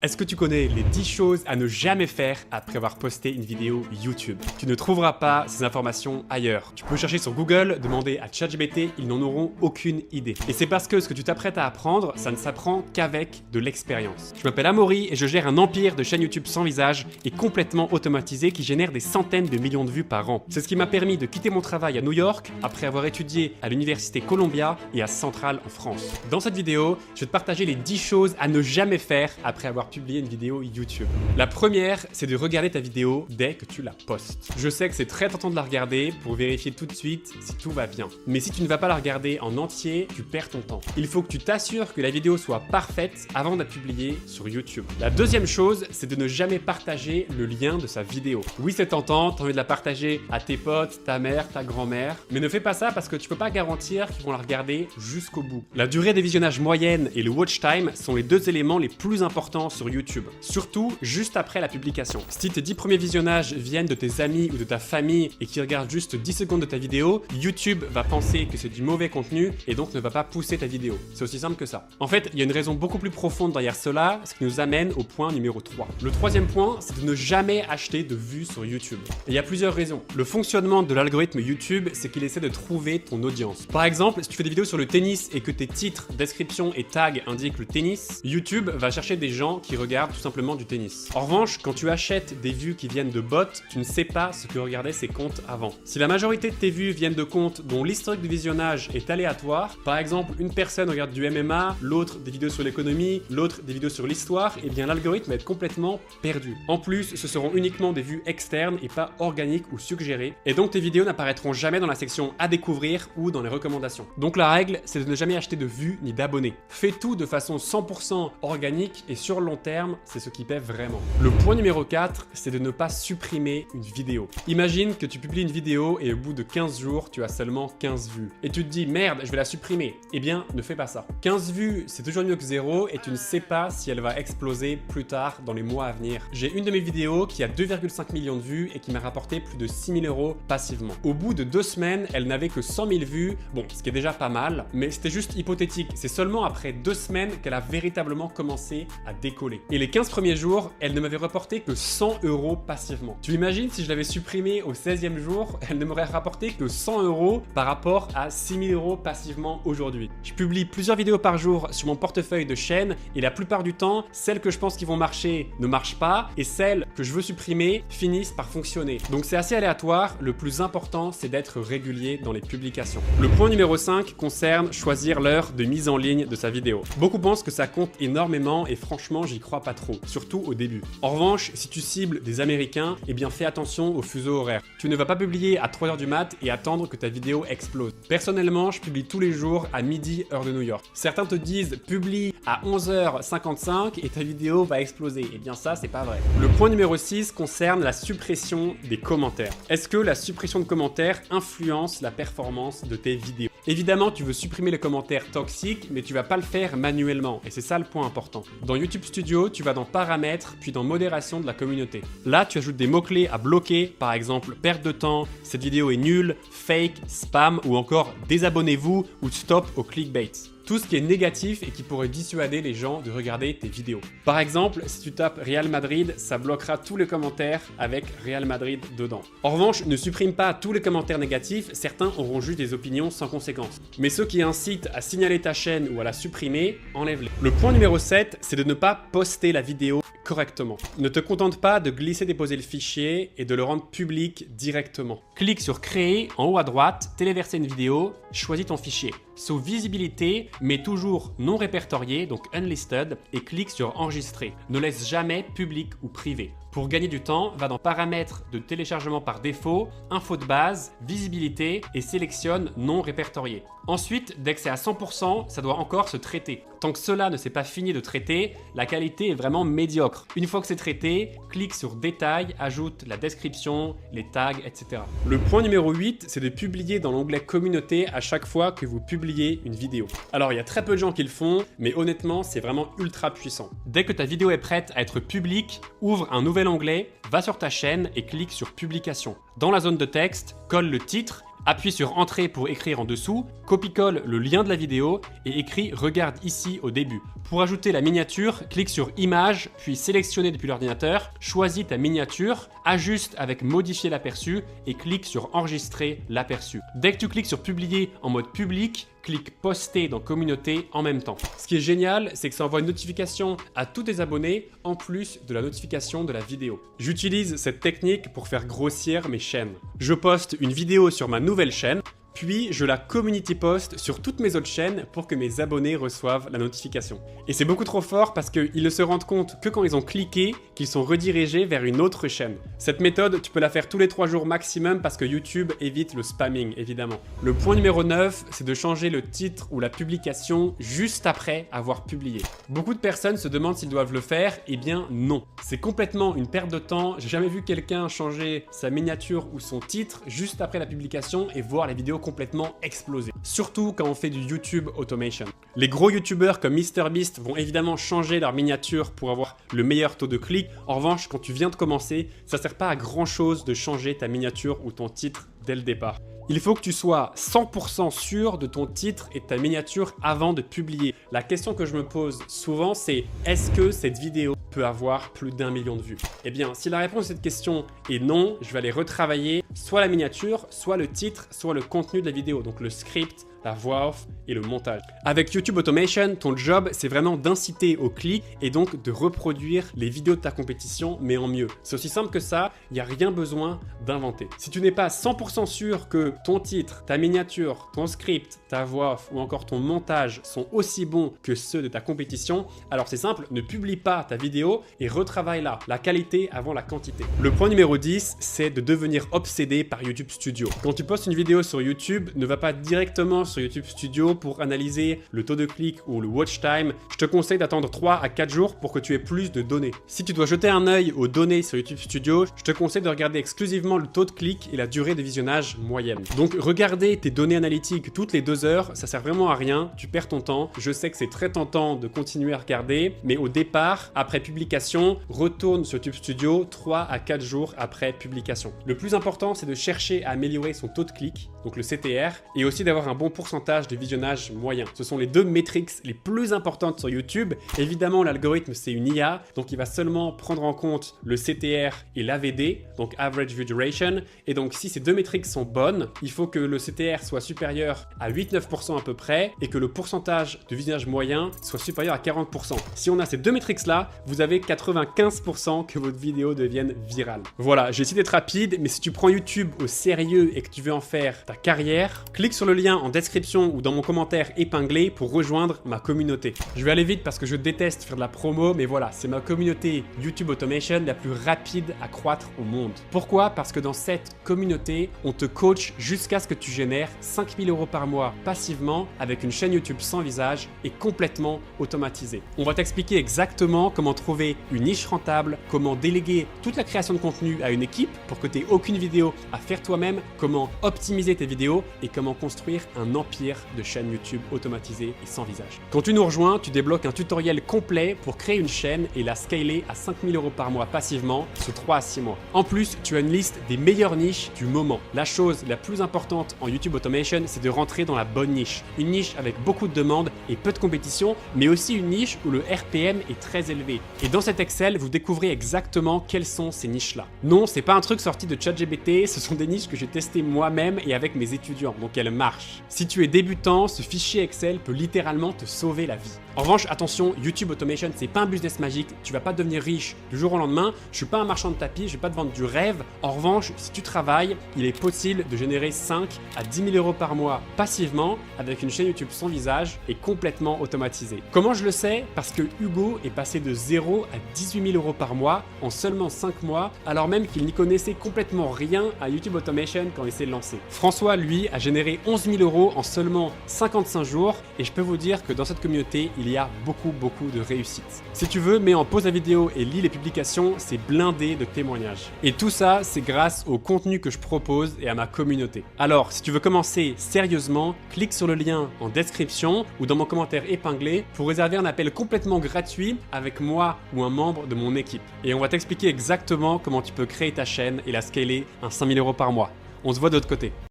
Est-ce que tu connais les 10 choses à ne jamais faire après avoir posté une vidéo YouTube? Tu ne trouveras pas ces informations ailleurs. Tu peux chercher sur Google, demander à ChatGPT, ils n'en auront aucune idée. Et c'est parce que ce que tu t'apprêtes à apprendre, ça ne s'apprend qu'avec de l'expérience. Je m'appelle Amaury et je gère un empire de chaînes YouTube sans visage et complètement automatisé qui génère des centaines de millions de vues par an. C'est ce qui m'a permis de quitter mon travail à New York après avoir étudié à l'université Columbia et à Central en France. Dans cette vidéo, je vais te partager les 10 choses à ne jamais faire après avoir publié une vidéo YouTube. La première, c'est de regarder ta vidéo dès que tu la postes. Je sais que c'est très tentant de la regarder pour vérifier tout de suite si tout va bien. Mais si tu ne vas pas la regarder en entier, tu perds ton temps. Il faut que tu t'assures que la vidéo soit parfaite avant de la publier sur YouTube. La deuxième chose, c'est de ne jamais partager le lien de sa vidéo. Oui, c'est tentant, tu as envie de la partager à tes potes, ta mère, ta grand-mère, mais ne fais pas ça parce que tu peux pas garantir qu'ils vont la regarder jusqu'au bout. La durée des visionnages moyenne et le watch time sont les deux éléments les plus importants sur YouTube. Surtout juste après la publication. Si tes 10 premiers visionnages viennent de tes amis ou de ta famille et qui regardent juste 10 secondes de ta vidéo, YouTube va penser que c'est du mauvais contenu et donc ne va pas pousser ta vidéo. C'est aussi simple que ça. En fait, il y a une raison beaucoup plus profonde derrière cela, ce qui nous amène au point numéro 3. Le troisième point, c'est de ne jamais acheter de vues sur YouTube. Et il y a plusieurs raisons. Le fonctionnement de l'algorithme YouTube, c'est qu'il essaie de trouver ton audience. Par exemple, si tu fais des vidéos sur le tennis et que tes titres, descriptions et tags indiquent le tennis, YouTube va chercher des gens qui regardent tout simplement du tennis. En revanche, quand tu achètes des vues qui viennent de bots, tu ne sais pas ce que regardaient ces comptes avant. Si la majorité de tes vues viennent de comptes dont l'historique de visionnage est aléatoire, par exemple une personne regarde du MMA, l'autre des vidéos sur l'économie, l'autre des vidéos sur l'histoire, et bien l'algorithme va être complètement perdu. En plus, ce seront uniquement des vues externes et pas organiques ou suggérées, et donc tes vidéos n'apparaîtront jamais dans la section à découvrir ou dans les recommandations. Donc la règle, c'est de ne jamais acheter de vues ni d'abonnés. Fais tout de façon 100% organique et sur le long terme, c'est ce qui paie vraiment. Le point numéro 4, c'est de ne pas supprimer une vidéo. Imagine que tu publies une vidéo et au bout de 15 jours, tu as seulement 15 vues. Et tu te dis, merde, je vais la supprimer. Eh bien, ne fais pas ça. 15 vues, c'est toujours mieux que 0 et tu ne sais pas si elle va exploser plus tard dans les mois à venir. J'ai une de mes vidéos qui a 2,5 millions de vues et qui m'a rapporté plus de 6 000 € passivement. Au bout de 2 semaines, elle n'avait que 100 000 vues, bon, ce qui est déjà pas mal, mais c'était juste hypothétique. C'est seulement après 2 semaines qu'elle a véritablement commencé à décoller. Et les 15 premiers jours, elle ne m'avait rapporté que 100 € passivement. Tu imagines si je l'avais supprimée au 16e jour, elle ne m'aurait rapporté que 100 € par rapport à 6 000 € passivement aujourd'hui. Je publie plusieurs vidéos par jour sur mon portefeuille de chaînes et la plupart du temps, celles que je pense qui vont marcher ne marchent pas et celles que je veux supprimer finissent par fonctionner. Donc c'est assez aléatoire, le plus important c'est d'être régulier dans les publications. Le point numéro 5 concerne choisir l'heure de mise en ligne de sa vidéo. Beaucoup pensent que ça compte énormément et franchement j'y crois pas trop, surtout au début. En revanche, si tu cibles des Américains, eh bien fais attention au fuseau horaire. Tu ne vas pas publier à 3h du mat et attendre que ta vidéo explose. Personnellement, je publie tous les jours à midi heure de New York. Certains te disent publie à 11h55 et ta vidéo va exploser. Eh bien ça, c'est pas vrai. Le point numéro 6 concerne la suppression des commentaires. Est-ce que la suppression de commentaires influence la performance de tes vidéos? Évidemment, tu veux supprimer les commentaires toxiques, mais tu vas pas le faire manuellement. Et c'est ça le point important. Dans YouTube Studio, tu vas dans Paramètres, puis dans Modération de la communauté. Là, tu ajoutes des mots-clés à bloquer, par exemple perte de temps, cette vidéo est nulle, fake, spam ou encore désabonnez-vous ou stop au clickbait. Tout ce qui est négatif et qui pourrait dissuader les gens de regarder tes vidéos. Par exemple, si tu tapes Real Madrid, ça bloquera tous les commentaires avec Real Madrid dedans. En revanche, ne supprime pas tous les commentaires négatifs, certains auront juste des opinions sans conséquence. Mais ceux qui incitent à signaler ta chaîne ou à la supprimer, enlève-les. Le point numéro 7, c'est de ne pas poster la vidéo correctement. Ne te contente pas de glisser-déposer le fichier et de le rendre public directement. Clique sur Créer en haut à droite, téléverser une vidéo, choisis ton fichier. Sous Visibilité, mets toujours non répertorié, donc Unlisted, et clique sur Enregistrer. Ne laisse jamais public ou privé. Pour gagner du temps, va dans Paramètres de téléchargement par défaut, Info de base, Visibilité et sélectionne non répertorié. Ensuite, dès que c'est à 100%, ça doit encore se traiter. Tant que cela ne s'est pas fini de traiter, la qualité est vraiment médiocre. Une fois que c'est traité, clique sur Détail, ajoute la description, les tags, etc. Le point numéro 8, c'est de publier dans l'onglet Communauté à chaque fois que vous publiez une vidéo. Alors il y a très peu de gens qui le font, mais honnêtement, c'est vraiment ultra puissant. Dès que ta vidéo est prête à être publique, ouvre un nouvel onglet, va sur ta chaîne et clique sur Publication. Dans la zone de texte, colle le titre Appuie sur Entrée pour écrire en dessous, copie-colle le lien de la vidéo et écris Regarde ici au début. Pour ajouter la miniature, clique sur Image, puis sélectionner depuis l'ordinateur, choisis ta miniature, ajuste avec Modifier l'aperçu et clique sur Enregistrer l'aperçu. Dès que tu cliques sur Publier en mode public, clique Poster dans Communauté en même temps. Ce qui est génial, c'est que ça envoie une notification à tous tes abonnés en plus de la notification de la vidéo. J'utilise cette technique pour faire grossir mes chaînes. Je poste une vidéo sur ma nouvelle chaîne, puis je la community post sur toutes mes autres chaînes pour que mes abonnés reçoivent la notification. Et c'est beaucoup trop fort parce qu'ils ne se rendent compte que quand ils ont cliqué qu'ils sont redirigés vers une autre chaîne. Cette méthode, tu peux la faire tous les 3 jours maximum parce que YouTube évite le spamming, évidemment. Le point numéro 9, c'est de changer le titre ou la publication juste après avoir publié. Beaucoup de personnes se demandent s'ils doivent le faire, eh bien non. C'est complètement une perte de temps. J'ai jamais vu quelqu'un changer sa miniature ou son titre juste après la publication et voir la vidéo complètement exploser. Surtout quand on fait du YouTube Automation. Les gros YouTubeurs comme MrBeast vont évidemment changer leur miniature pour avoir le meilleur taux de clic. En revanche, quand tu viens de commencer, ça sert pas à grand chose de changer ta miniature ou ton titre dès le départ. Il faut que tu sois 100% sûr de ton titre et de ta miniature avant de publier. La question que je me pose souvent, c'est est-ce que cette vidéo peut avoir plus d'1 million de vues? Eh bien, si la réponse à cette question est non, je vais aller retravailler soit la miniature, soit le titre, soit le contenu de la vidéo, donc le script, la voix off et le montage. Avec YouTube Automation, ton job, c'est vraiment d'inciter au clic et donc de reproduire les vidéos de ta compétition, mais en mieux. C'est aussi simple que ça, il n'y a rien besoin d'inventer. Si tu n'es pas 100% sûr que ton titre, ta miniature, ton script, ta voix off ou encore ton montage sont aussi bons que ceux de ta compétition, alors c'est simple, ne publie pas ta vidéo et retravaille-la. La qualité avant la quantité. Le point numéro 10, c'est de devenir obsédé par YouTube Studio. Quand tu postes une vidéo sur YouTube, ne va pas directement sur YouTube Studio pour analyser le taux de clic ou le watch time. Je te conseille d'attendre 3 à 4 jours pour que tu aies plus de données. Si tu dois jeter un œil aux données sur YouTube Studio, je te conseille de regarder exclusivement le taux de clic et la durée de visionnage moyenne. Donc regarder tes données analytiques toutes les 2 heures, ça sert vraiment à rien, tu perds ton temps. Je sais que c'est très tentant de continuer à regarder, mais au départ, après publication, retourne sur YouTube Studio 3 à 4 jours après publication. Le plus important, c'est de chercher à améliorer son taux de clic, donc le CTR, et aussi d'avoir un bon pourcentage de visionnage moyen. Ce sont les 2 métriques les plus importantes sur YouTube. Évidemment, l'algorithme, c'est une IA, donc il va seulement prendre en compte le CTR et l'AVD, donc Average View Duration. Et donc, si ces 2 métriques sont bonnes, il faut que le CTR soit supérieur à 8-9% à peu près et que le pourcentage de visionnage moyen soit supérieur à 40%. Si on a ces 2 métriques-là, vous avez 95% que votre vidéo devienne virale. Voilà, j'ai essayé d'être rapide, mais si tu prends YouTube au sérieux et que tu veux en faire ta carrière, clique sur le lien en description ou dans mon commentaire épinglé pour rejoindre ma communauté. Je vais aller vite parce que je déteste faire de la promo, mais voilà, c'est ma communauté YouTube Automation la plus rapide à croître au monde. Pourquoi? Parce que dans cette communauté, on te coach jusqu'à ce que tu génères 5 000 € par mois passivement avec une chaîne YouTube sans visage et complètement automatisée. On va t'expliquer exactement comment trouver une niche rentable, comment déléguer toute la création de contenu à une équipe pour que tu n'aies aucune vidéo à faire toi-même, comment optimiser tes vidéos et comment construire un empire de chaîne YouTube automatisée et sans visage. Quand tu nous rejoins, tu débloques un tutoriel complet pour créer une chaîne et la scaler à 5 000 € par mois passivement sur 3 à 6 mois. En plus, tu as une liste des meilleures niches du moment. La chose la plus importante en YouTube Automation, c'est de rentrer dans la bonne niche. Une niche avec beaucoup de demandes et peu de compétition, mais aussi une niche où le RPM est très élevé. Et dans cet Excel, vous découvrez exactement quelles sont ces niches-là. Non, c'est pas un truc sorti de ChatGPT, ce sont des niches que j'ai testées moi-même et avec mes étudiants, donc elles marchent. Si tu es débutant, ce fichier Excel peut littéralement te sauver la vie. En revanche, attention, YouTube Automation, c'est pas un business magique, tu vas pas devenir riche du jour au lendemain, je suis pas un marchand de tapis, je vais pas te vendre du rêve. En revanche, si tu travailles, il est possible de générer 5 à 10 000 € par mois passivement avec une chaîne YouTube sans visage et complètement automatisée. Comment je le sais? Parce que Hugo est passé de 0 à 18 000 € par mois en seulement 5 mois, alors même qu'il n'y connaissait complètement rien à YouTube Automation quand il s'est lancé. François, lui, a généré 11 000 € en seulement 55 jours et je peux vous dire que dans cette communauté, il y a beaucoup de réussite. Si tu veux, mets en pause la vidéo et lis les publications, c'est blindé de témoignages. Et tout ça, c'est grâce au contenu que je propose et à ma communauté. Alors, si tu veux commencer sérieusement, clique sur le lien en description ou dans mon commentaire épinglé pour réserver un appel complètement gratuit avec moi ou un membre de mon équipe. Et on va t'expliquer exactement comment tu peux créer ta chaîne et la scaler à 5 000 € par mois. On se voit de l'autre côté.